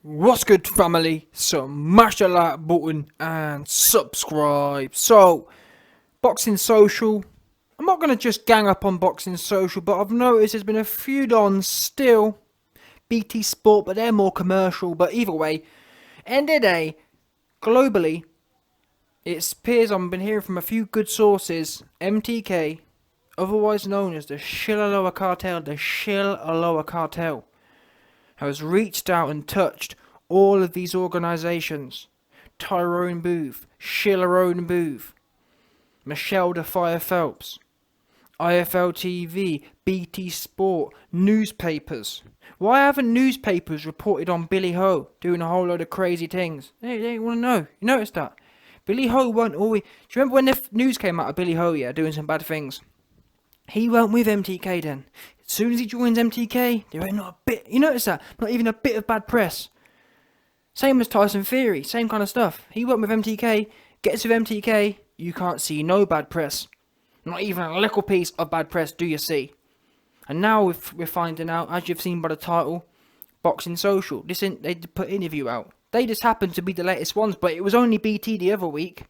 What's good, family? Smash the like button and subscribe. So, Boxing Social. I'm not going to just gang up on Boxing Social, but I've noticed there's been a few dons still. BT Sport, but they're more commercial. But either way, end of the day, globally, it appears I've been hearing from a few good sources. MTK, otherwise known as the Shilaloa Cartel, has reached out and touched all of these organisations. Tyrone Booth, Shillerone Booth, Michelle the Fire Phelps, IFL TV, BT Sport, newspapers. Why haven't newspapers reported on Billy Ho doing a whole load of crazy things? They want to know. You notice that? Billy Ho won't always... Do you remember when the news came out of Billy Ho, doing some bad things? He weren't with MTK then. As soon as he joins MTK, there ain't not a bit... You notice that? Not even a bit of bad press. Same as Tyson Fury, same kind of stuff. He went with MTK, gets with MTK, you can't see no bad press. Not even a little piece of bad press do you see. And now we're finding out, as you've seen by the title, Boxing Social. They put interview out. They just happened to be the latest ones, but it was only BT the other week.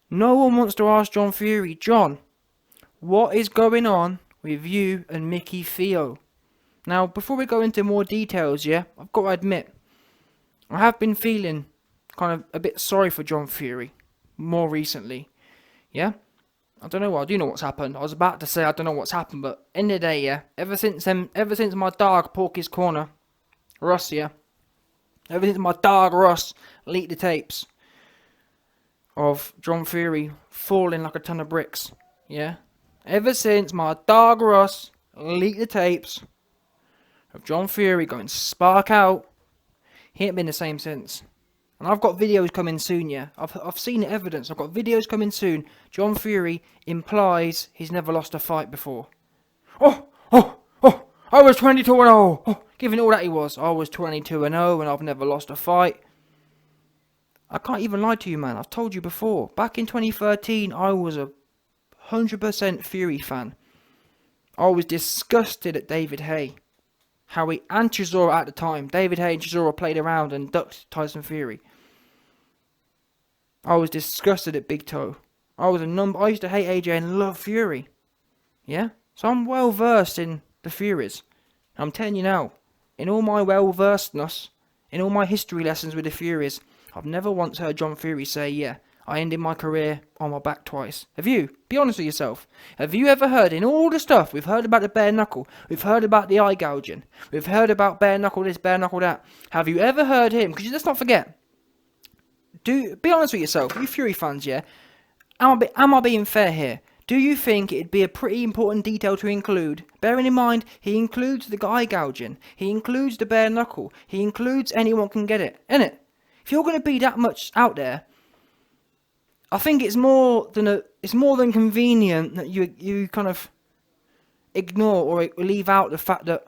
No one wants to ask John Fury, John, what is going on with you and Micky Theo? Now, before we go into more details, I've got to admit, I have been feeling kind of a bit sorry for John Fury more recently. I don't know what. I do know what's happened. I was about to say I don't know what's happened, but end of the day, ever since my dog Porky's Corner, Russ, ever since my dog Russ leaked the tapes of John Fury falling like a ton of bricks, ever since my dog Russ leaked the tapes of John Fury going spark out, he ain't been the same since. And I've got videos coming soon, I've seen the evidence. I've got videos coming soon. John Fury implies he's never lost a fight before. I was 22-0. Oh, given all that he was. I was 22-0 and I've never lost a fight. I can't even lie to you, man. I've told you before. Back in 2013, I was a 100% Fury fan. I was disgusted at David Haye. Howie and Chisora at the time. David Haye and Chisora played around and ducked Tyson Fury. I was disgusted at Big Toe. I used to hate AJ and love Fury. So I'm well versed in the Furies. I'm telling you now, in all my well versedness, in all my history lessons with the Furies, I've never once heard John Fury say, I ended my career on my back twice. Have you? Be honest with yourself. Have you ever heard, in all the stuff, we've heard about the bare knuckle, we've heard about the eye gouging, we've heard about bare knuckle this, bare knuckle that. Have you ever heard him? Because let's not forget, be honest with yourself, you Fury fans, Am I being fair here? Do you think it'd be a pretty important detail to include? Bearing in mind, he includes the eye gouging, he includes the bare knuckle, he includes anyone can get it, innit? If you're going to be that much out there, I think it's more than convenient that you kind of ignore or leave out the fact that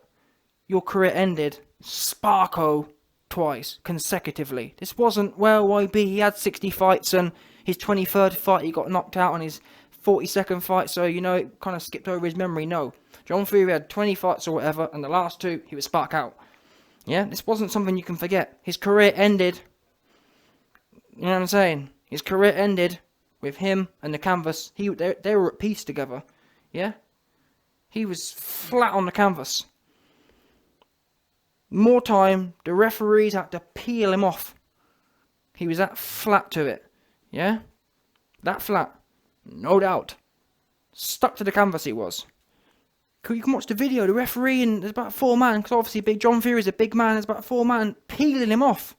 your career ended sparko twice consecutively. This wasn't, YB, he had 60 fights and his 23rd fight he got knocked out on his 42nd fight, so it kind of skipped over his memory. No, John Fury had 20 fights or whatever, and the last two he was spark out. This wasn't something you can forget. His career ended, you know what I'm saying? His career ended with him and the canvas. They were at peace together. He was flat on the canvas. More time, the referees had to peel him off. He was that flat to it. That flat. No doubt. Stuck to the canvas he was. You can watch the video, the referee, and there's about 4 men, because obviously Big John Fury is a big man, there's about 4 men peeling him off.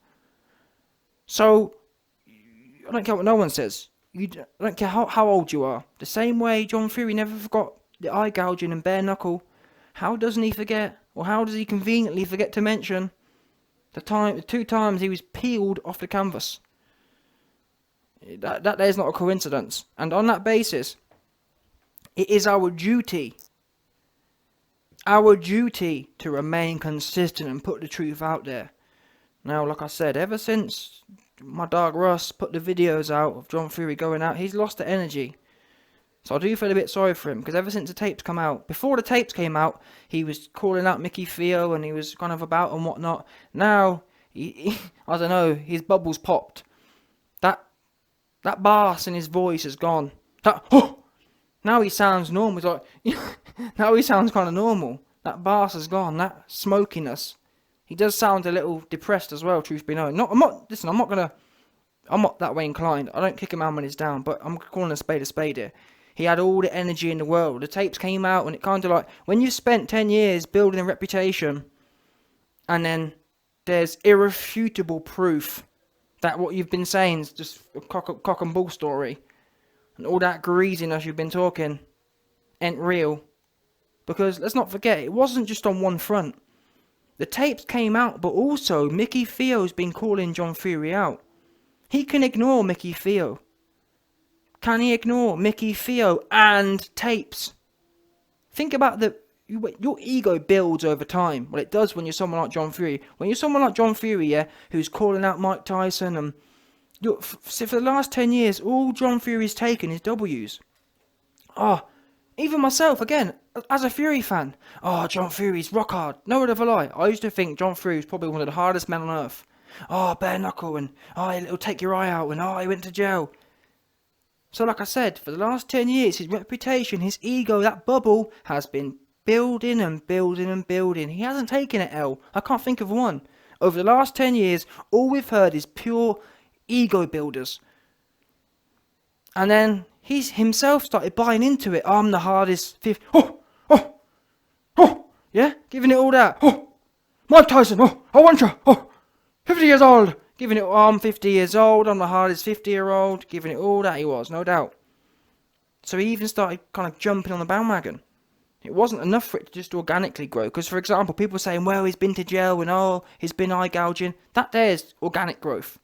So, I don't care what no one says. I don't care how old you are. The same way John Fury never forgot the eye gouging and bare knuckle. How doesn't he forget, or how does he conveniently forget to mention the 2 times he was peeled off the canvas? That is not a coincidence. And on that basis, it is our duty to remain consistent and put the truth out there. Now, like I said, ever since my dog Russ put the videos out of John Fury going out, he's lost the energy. So I do feel a bit sorry for him, because ever since the tapes come out, before the tapes came out, he was calling out Micky Theo and he was kind of about and whatnot. Now, I don't know, his bubble's popped. That bass in his voice is gone. Now he sounds normal. He's like, now he sounds kind of normal. That bass is gone. That smokiness. He does sound a little depressed as well, truth be known. I'm not that way inclined. I don't kick a man when he's down, but I'm calling a spade here. He had all the energy in the world. The tapes came out, and it kind of like, when you've spent 10 years building a reputation, and then there's irrefutable proof that what you've been saying is just a cock and bull story, and all that greasiness you've been talking ain't real. Because let's not forget, it wasn't just on one front. The tapes came out, but also Micky Theo's been calling John Fury out. He can ignore Micky Theo. Can he ignore Micky Theo and tapes? Think about your ego builds over time. Well, it does when you're someone like John Fury. When you're someone like John Fury, yeah, who's calling out Mike Tyson, and for the last 10 years, all John Fury's taken is W's. Even myself, again, as a Fury fan, John Fury's rock hard. No word of a lie. I used to think John Fury was probably one of the hardest men on earth. Bare knuckle, and it'll take your eye out, and he went to jail. So like I said, for the last 10 years, his reputation, his ego, that bubble has been building and building and building. He hasn't taken an L. I can't think of one. Over the last 10 years, all we've heard is pure ego builders. And then he's himself started buying into it. I'm the hardest fifth. Yeah, giving it all that. Mike Tyson, I want you. 50 years old. Giving it, I'm 50 years old, I'm the hardest 50-year-old. Giving it all that he was, no doubt. So he even started kind of jumping on the bandwagon. It wasn't enough for it to just organically grow. Because, for example, people saying, well, he's been to jail and he's been eye gouging. That there's organic growth.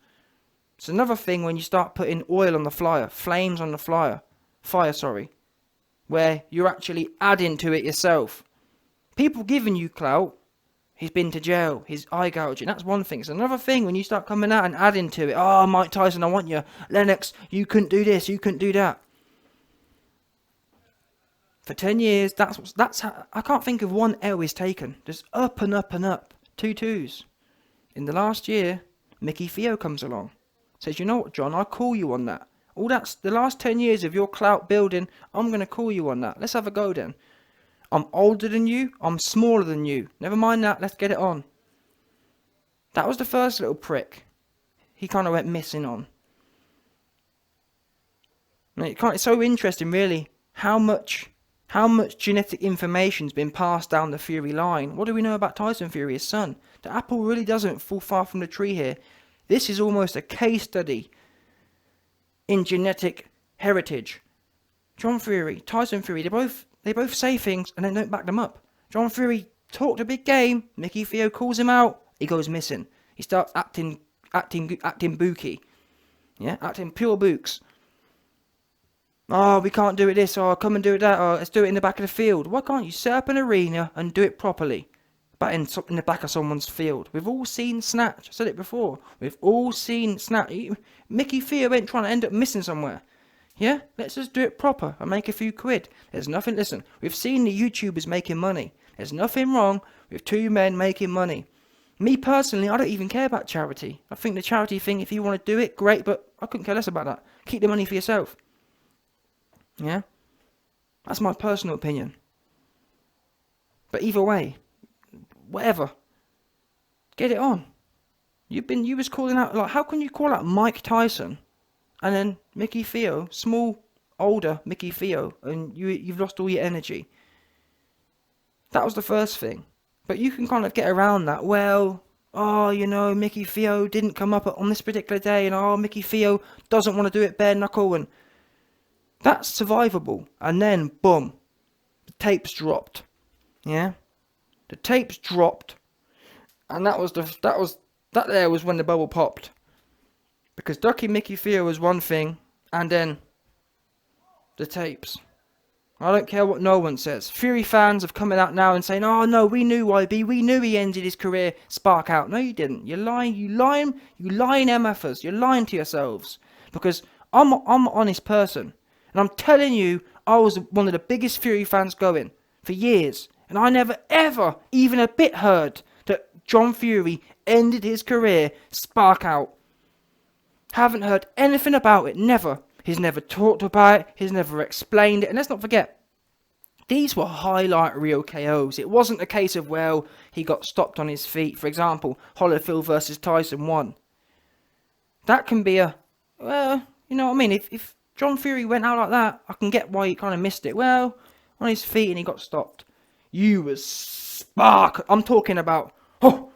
It's another thing when you start putting oil on the flyer, flames on the fire, where you're actually adding to it yourself. People giving you clout, he's been to jail, he's eye gouging, that's one thing. It's another thing when you start coming out and adding to it. Mike Tyson, I want you. Lennox, you couldn't do this, you couldn't do that. For 10 years, that's how, I can't think of one L he's taken. Just up and up and up. 2 2s. In the last year, Micky Theo comes along. Says, you know what, John, I'll call you on that. All that's the last 10 years of your clout building, I'm going to call you on that. Let's have a go then. I'm older than you, I'm smaller than you. Never mind that, let's get it on. That was the first little prick he kind of went missing on. And it's so interesting, really, how much genetic information's been passed down the Fury line. What do we know about Tyson Fury, his son? The apple really doesn't fall far from the tree here. This is almost a case study in genetic heritage. John Fury, Tyson Fury, they both say things and then don't back them up. John Fury talked a big game. Micky Theo calls him out. He goes missing. He starts acting booky. Yeah, acting pure books. We can't do it this. Come and do it that. Let's do it in the back of the field. Why can't you set up an arena and do it properly? But in the back of someone's field. We've all seen Snatch. I said it before. We've all seen Snatch. Micky Theo ain't trying to end up missing somewhere. Yeah? Let's just do it proper and make a few quid. There's nothing... Listen, we've seen the YouTubers making money. There's nothing wrong with 2 men making money. Me personally, I don't even care about charity. I think the charity thing, if you want to do it, great, but I couldn't care less about that. Keep the money for yourself. Yeah? That's my personal opinion. But either way, whatever. Get it on. You was calling out, like, how can you call out Mike Tyson and then Micky Theo, small, older Micky Theo, and you've lost all your energy? That was the first thing. But you can kind of get around that. Well, Micky Theo didn't come up on this particular day, and Micky Theo doesn't want to do it bare knuckle, and that's survivable. And then, boom, the tapes dropped. Yeah? The tapes dropped, and that was when the bubble popped. Because ducking Micky Theo was one thing, and then the tapes. I don't care what no one says. Fury fans have coming out now and saying, "Oh no, we knew YB, we knew he ended his career spark out." No, you didn't. You're lying. You lying MFers. You're lying to yourselves. Because I'm an honest person, and I'm telling you, I was one of the biggest Fury fans going for years. And I never, ever, even a bit heard that John Fury ended his career spark out. Haven't heard anything about it, never. He's never talked about it, he's never explained it. And let's not forget, these were highlight reel KOs. It wasn't a case of, well, he got stopped on his feet. For example, Holyfield versus Tyson 1. That can be well, you know what I mean? If John Fury went out like that, I can get why he kind of missed it. Well, on his feet and he got stopped. You was spark. I'm talking about,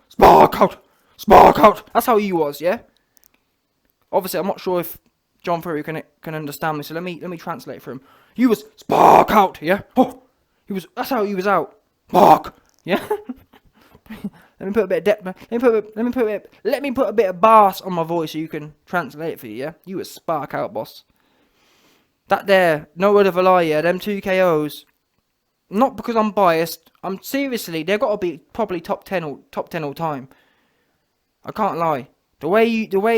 spark out, spark out. That's how you was, yeah? Obviously, I'm not sure if John Fury can understand me, so let me translate for him. You was spark out, yeah? That's how he was out. Spark, yeah? Let me put a bit of depth. Let me put a bit of bass on my voice so you can translate it for you, yeah? You was spark out, boss. That there, no word of a lie, yeah? Them 2 KOs. Not because I'm biased. I'm seriously, they've got to be probably top 10 all time. I can't lie. The way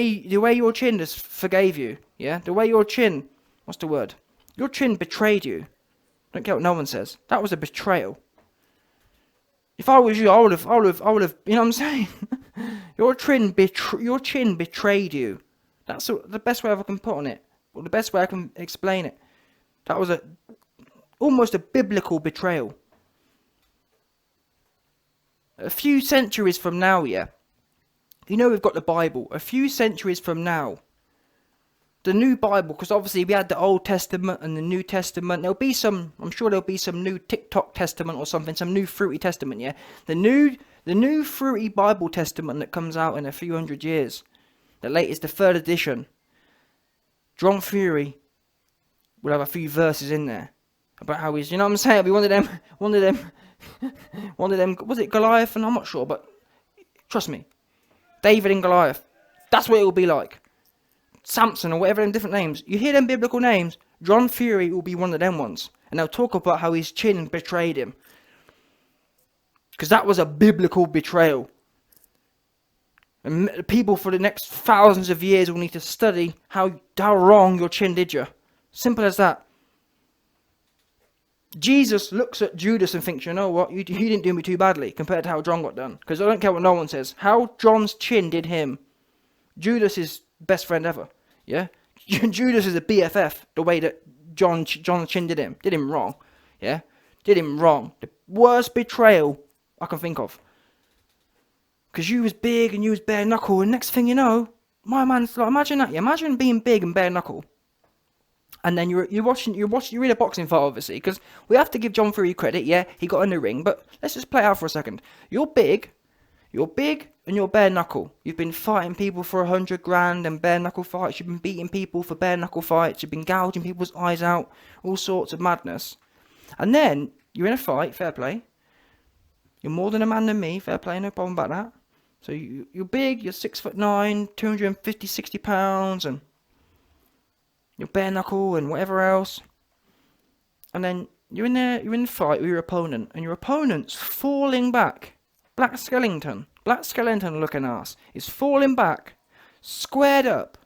your chin just forgave you, yeah? The way your chin, what's the word? Your chin betrayed you. Don't care what no one says. That was a betrayal. If I was you, I would have, you know what I'm saying? Your chin betrayed you. That's the best way I can put on it. Or the best way I can explain it. That was almost a biblical betrayal. A few centuries from now, yeah. You know we've got the Bible. A few centuries from now, the new Bible, because obviously we had the Old Testament and the New Testament. I'm sure there'll be some new TikTok Testament or something, some new fruity Testament, yeah. The new fruity Bible Testament that comes out in a few hundred years. The latest, the 3rd edition. John Fury will have a few verses in there about how he's, you know what I'm saying? It'll be one of them. Was it Goliath? And I'm not sure, but trust me, David and Goliath. That's what it will be like. Samson or whatever them different names. You hear them biblical names, John Fury will be one of them ones. And they'll talk about how his chin betrayed him. Because that was a biblical betrayal. And people for the next thousands of years will need to study how wrong your chin did you. Simple as that. Jesus looks at Judas and thinks, you know what, you didn't do me too badly compared to how John got done. Because I don't care what no one says. How John's chin did him. Judas is best friend ever. Yeah? Judas is a BFF, the way that John's chin did him. Did him wrong. Yeah? Did him wrong. The worst betrayal I can think of. Because you was big and you was bare knuckle, and next thing you know, my man's like, imagine that. Yeah? Imagine being big and bare knuckle. And then you're in a boxing fight, obviously, because we have to give John Fury credit. Yeah, he got in the ring, but let's just play out for a second. You're big, and you're bare knuckle. You've been fighting people for 100 grand and bare knuckle fights. You've been beating people for bare knuckle fights. You've been gouging people's eyes out, all sorts of madness. And then you're in a fight, fair play. You're more than a man than me, fair play, no problem about that. So you're big, you're 6'9", 250, 60 pounds, and you're bare knuckle and whatever else. And then you're in the fight with your opponent, and your opponent's falling back. Black skeleton looking ass is falling back, squared up,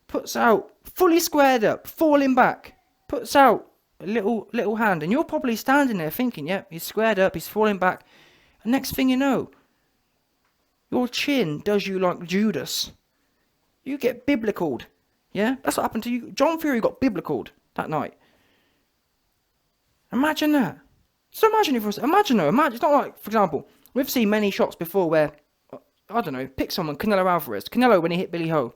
puts out, fully squared up, falling back, puts out a little hand, and you're probably standing there thinking, yep, he's squared up, he's falling back, and next thing you know, your chin does you like Judas. You get biblicaled. Yeah? That's what happened to you. John Fury got biblicaled that night. Imagine that. So imagine it for us. Imagine. It's not like, for example, we've seen many shots before where, I don't know, pick someone, Canelo Alvarez. Canelo when he hit Billy Ho.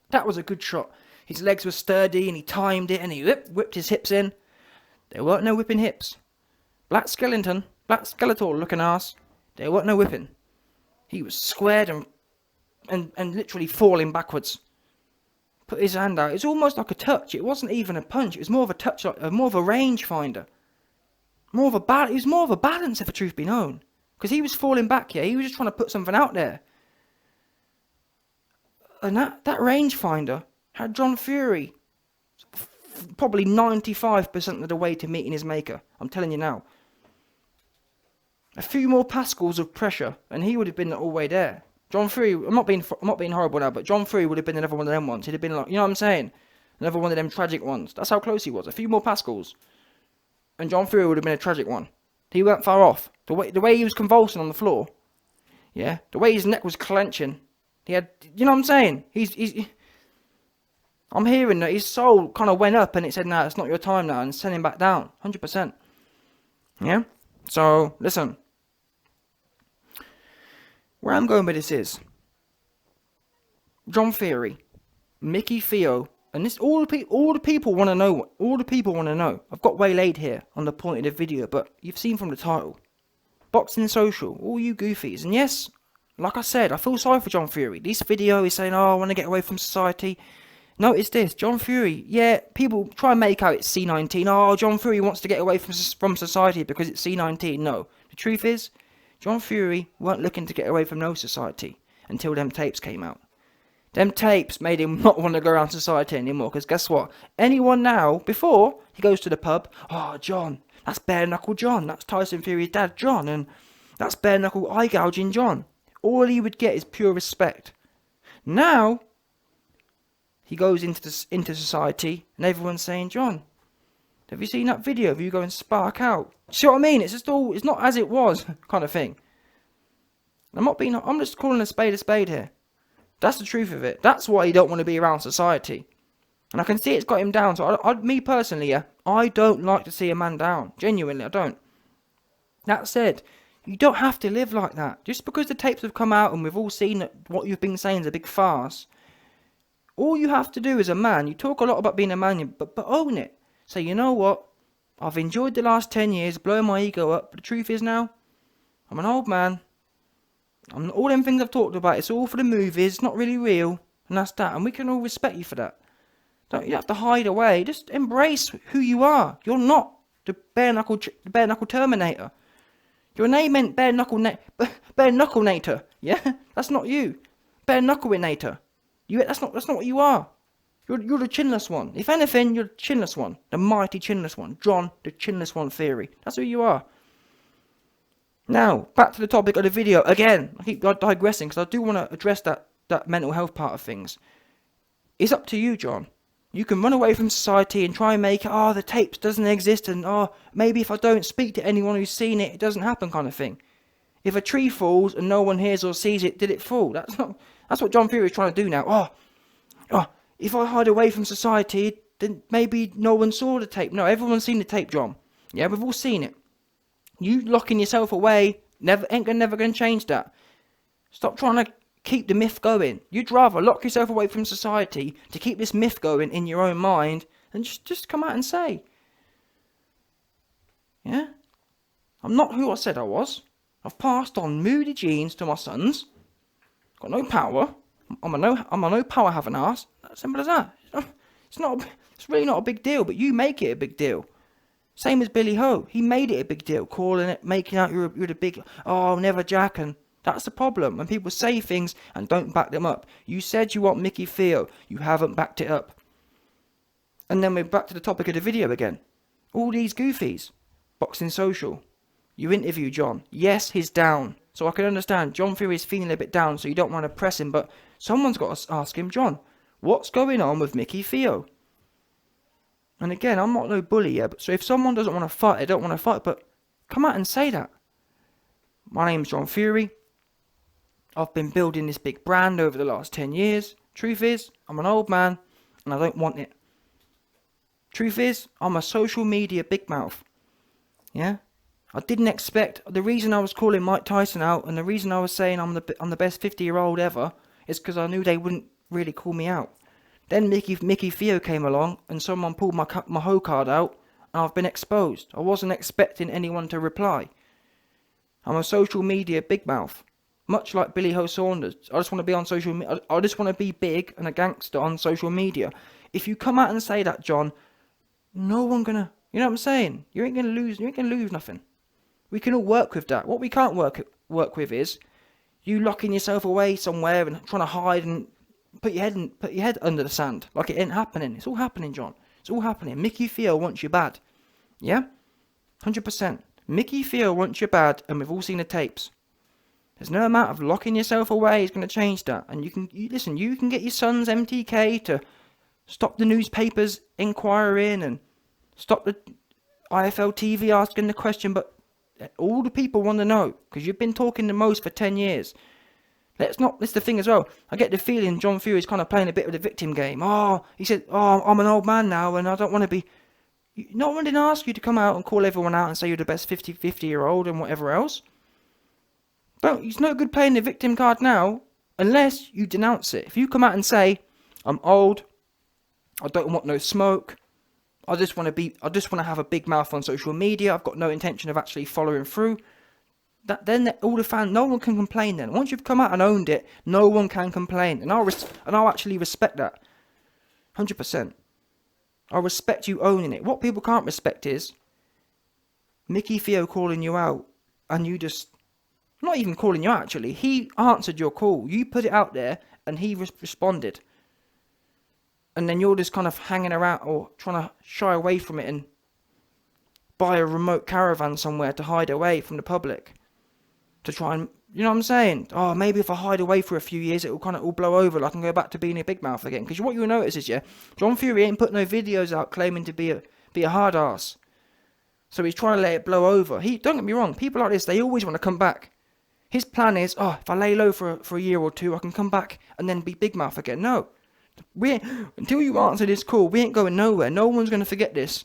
That was a good shot. His legs were sturdy and he timed it and he whipped his hips in. There weren't no whipping hips. Black skeletal looking ass. There weren't no whipping. He was squared and literally falling backwards. Put his hand out. It's almost like a touch. It wasn't even a punch. It was more of a touch, like more of a range finder. It was more of a balance, if the truth be known. Because he was falling back, yeah. He was just trying to put something out there. And that rangefinder had John Fury probably 95% of the way to meeting his maker. I'm telling you now. A few more pascals of pressure, and he would have been all the way there. John Fury, I'm not being horrible now, but John Fury would have been another one of them ones. He'd have been like, you know what I'm saying? Another one of them tragic ones. That's how close he was. A few more Pascals, and John Fury would have been a tragic one. He weren't far off. The way he was convulsing on the floor, yeah, the way his neck was clenching. He had, you know what I'm saying? I'm hearing that his soul kind of went up and it said, "No, it's not your time now," and sent him back down, 100%. Yeah. So listen, where I'm going with this is John Fury, Micky Theo, and this all the people want to know. All the people want to know. I've got waylaid here on the point of the video, but you've seen from the title, Boxing Social, all you goofies, and yes, like I said, I feel sorry for John Fury. This video is saying, "Oh, I want to get away from society." Notice this, John Fury. Yeah, people try and make out it's C19. Oh, John Fury wants to get away from society because it's C19. No, the truth is, John Fury weren't looking to get away from no society until them tapes came out. Them tapes made him not want to go around society anymore. Because guess what? Anyone now, before he goes to the pub, "Oh, John, that's bare knuckle John. That's Tyson Fury's dad, John, and that's bare knuckle eye gouging John." All he would get is pure respect. Now he goes into society, and everyone's saying, "John, have you seen that video of you going spark out?" See what I mean? It's not as it was, kind of thing. I'm just calling a spade here. That's the truth of it. That's why he don't want to be around society. And I can see it's got him down. So me personally, yeah, I don't like to see a man down. Genuinely, I don't. That said, you don't have to live like that. Just because the tapes have come out and we've all seen that what you've been saying is a big farce, all you have to do as a man, you talk a lot about being a man, but own it. Say, "You know what? I've enjoyed the last 10 years, blowing my ego up, but the truth is now, I'm an old man. All them things I've talked about, it's all for the movies, it's not really real, and that's that. And we can all respect you for that. You have to hide away. Just embrace who you are. You're not the bare knuckle Terminator. Your name ain't bare knuckle nator. Yeah, that's not you. Bare knuckle-inator. That's not what you are. You're the chinless one. If anything, you're the chinless one. The mighty chinless one. John, the chinless one theory. That's who you are. Now, back to the topic of the video. Again, I keep digressing because I do want to address that mental health part of things. It's up to you, John. You can run away from society and try and make it, "Oh, the tapes doesn't exist, and oh, maybe if I don't speak to anyone who's seen it, it doesn't happen," kind of thing. If a tree falls and no one hears or sees it, did it fall? That's what John Fury is trying to do now. Oh, if I hide away from society, then maybe no one saw the tape. No, everyone's seen the tape, John. Yeah, we've all seen it. You locking yourself away never going to change that. Stop trying to keep the myth going. You'd rather lock yourself away from society to keep this myth going in your own mind than just come out and say, "Yeah, I'm not who I said I was. I've passed on moody genes to my sons. Got no power. I'm a no power having ass." As simple as that. It's really not a big deal, but you make it a big deal. Same as Billy Ho. He made it a big deal, calling it, making out you're the big, "Oh, never Jack," and that's the problem. When people say things and don't back them up. You said you want Micky Theo. You haven't backed it up. And then we're back to the topic of the video again. All these goofies. Boxing Social. You interview John. Yes, he's down. So I can understand John Fury is feeling a bit down, so you don't want to press him, but someone's got to ask him, "John, what's going on with Micky Theo?" And again, I'm not no bully, yeah, but so if someone doesn't want to fight, they don't want to fight, but come out and say that. "My name's John Fury. I've been building this big brand over the last 10 years. Truth is, I'm an old man, and I don't want it. Truth is, I'm a social media big mouth. Yeah? I didn't expect, the reason I was calling Mike Tyson out, and the reason I was saying I'm the best 50-year-old ever, is because I knew they wouldn't really call me out. Then Micky Theo came along, and someone pulled my hoe card out, and I've been exposed. I wasn't expecting anyone to reply. I'm a social media big mouth, much like Billy Ho Saunders. I just want to be on social media. I just want to be big and a gangster on social media. If you come out and say that, John, no one gonna, you know what I'm saying? You ain't gonna lose nothing. We can all work with that. What we can't work with is you locking yourself away somewhere and trying to hide and put your head under the sand like it ain't happening. It's all happening, John. It's all happening. Micky Theo wants you bad. Yeah? 100%. Micky Theo wants you bad, and we've all seen the tapes. There's no amount of locking yourself away is going to change that. And you can get your son's MTK to Stop the newspapers inquiring and stop the IFL TV asking the question. But all the people want to know, because you've been talking the most for 10 years. That's the thing as well. I get the feeling John Fury's kind of playing a bit of the victim game. Oh, he said, oh, I'm an old man now and I don't want to be... No one didn't ask you to come out and call everyone out and say you're the best 50-year-old and whatever else. But it's no good playing the victim card now unless you denounce it. If you come out and say, I'm old, I don't want no smoke, I just want to have a big mouth on social media, I've got no intention of actually following through, then all the fans, no one can complain then. Once you've come out and owned it, no one can complain. And I'll actually respect that. 100%. I respect you owning it. What people can't respect is Micky Theo calling you out and you just... Not even calling you out, actually. He answered your call. You put it out there and he responded. And then you're just kind of hanging around or trying to shy away from it and buy a remote caravan somewhere to hide away from the public. To try and... You know what I'm saying? Oh, maybe if I hide away for a few years, it will kind of all blow over. I can go back to being a big mouth again. Because what you'll notice is, yeah, John Fury ain't put no videos out claiming to be a hard ass. So he's trying to let it blow over. Don't get me wrong, people like this, they always want to come back. His plan is, oh, if I lay low for a year or two, I can come back and then be big mouth again. No. Until you answer this call, we ain't going nowhere. No one's going to forget this.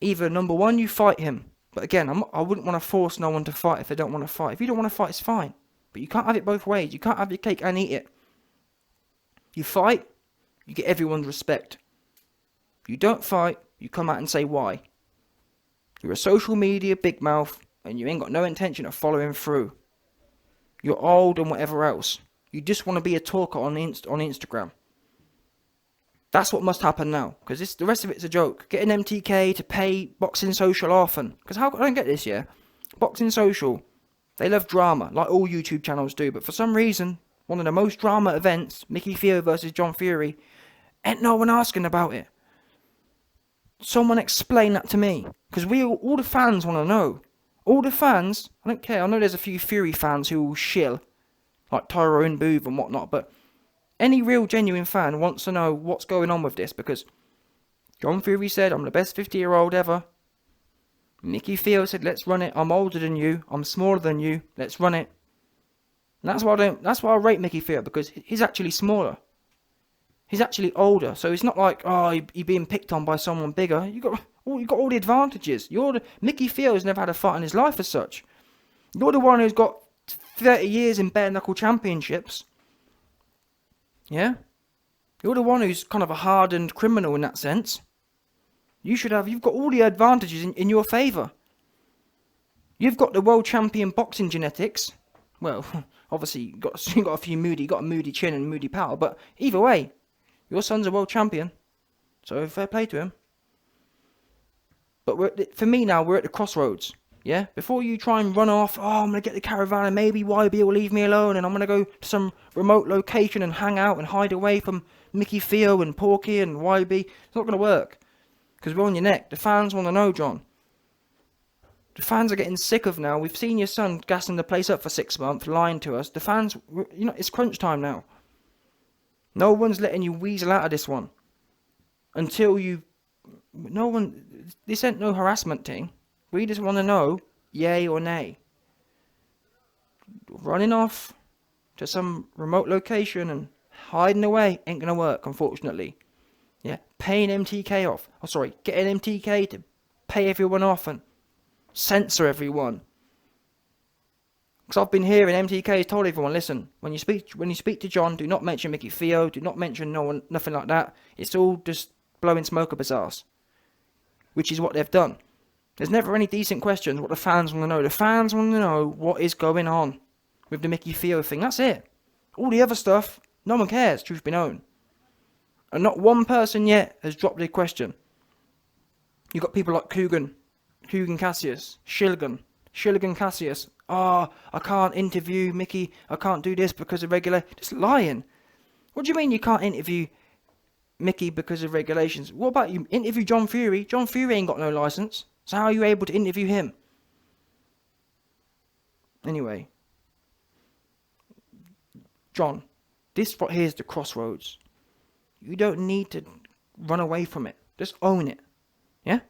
Either, number one, you fight him. But again, I wouldn't want to force no one to fight if they don't want to fight. If you don't want to fight, it's fine. But you can't have it both ways. You can't have your cake and eat it. You fight, you get everyone's respect. If you don't fight, you come out and say why. You're a social media big mouth, and you ain't got no intention of following through. You're old and whatever else. You just want to be a talker on Instagram. That's what must happen now, because the rest of it's a joke. Get an MTK to pay Boxing Social often. Because I don't get this, yeah? Boxing Social, they love drama, like all YouTube channels do. But for some reason, one of the most drama events, Micky Theo versus John Fury, ain't no one asking about it. Someone explain that to me. Because all the fans want to know. All the fans, I don't care. I know there's a few Fury fans who will shill, like Tyrone Booth and whatnot, but any real genuine fan wants to know what's going on with this, because John Fury said, I'm the best 50-year-old ever. Micky Theo said, let's run it. I'm older than you. I'm smaller than you. Let's run it. And that's why I rate Micky Theo, because he's actually smaller. He's actually older. So it's not like, oh, you're being picked on by someone bigger. You got all the advantages. Micky Theo's never had a fight in his life as such. You're the one who's got 30 years in bare knuckle championships. Yeah? You're the one who's kind of a hardened criminal in that sense. You've got all the advantages in your favour. You've got the world champion boxing genetics. Well, obviously you got a moody chin and moody power, but either way, your son's a world champion. So fair play to him. But for me now, we're at the crossroads. Yeah? Before you try and run off, I'm going to get the caravan and maybe YB will leave me alone and I'm going to go to some remote location and hang out and hide away from Micky Theo and Porky and YB. It's not going to work. Because we're on your neck. The fans want to know, John. The fans are getting sick of now. We've seen your son gassing the place up for 6 months, lying to us. The fans, it's crunch time now. No one's letting you weasel out of this one. This ain't no harassment thing. We just want to know, yay or nay. Running off to some remote location and hiding away ain't going to work, unfortunately. Yeah, paying MTK off. Getting MTK to pay everyone off and censor everyone. Because I've been hearing MTK has told everyone, listen, when you speak to John, do not mention Micky Theo, do not mention no one, nothing like that. It's all just blowing smoke up his arse. Which is what they've done. There's never any decent questions what the fans want to know. The fans want to know what is going on with the Micky Theo thing. That's it. All the other stuff, no one cares, truth be known. And not one person yet has dropped a question. You've got people like Kugan Cassius, Shilligan Cassius. I can't interview Mickey, I can't do this because of regulation. Just lying. What do you mean you can't interview Mickey because of regulations? What about you interview John Fury? John Fury ain't got no license. So how are you able to interview him? Anyway. John, this right here is the crossroads. You don't need to run away from it. Just own it. Yeah?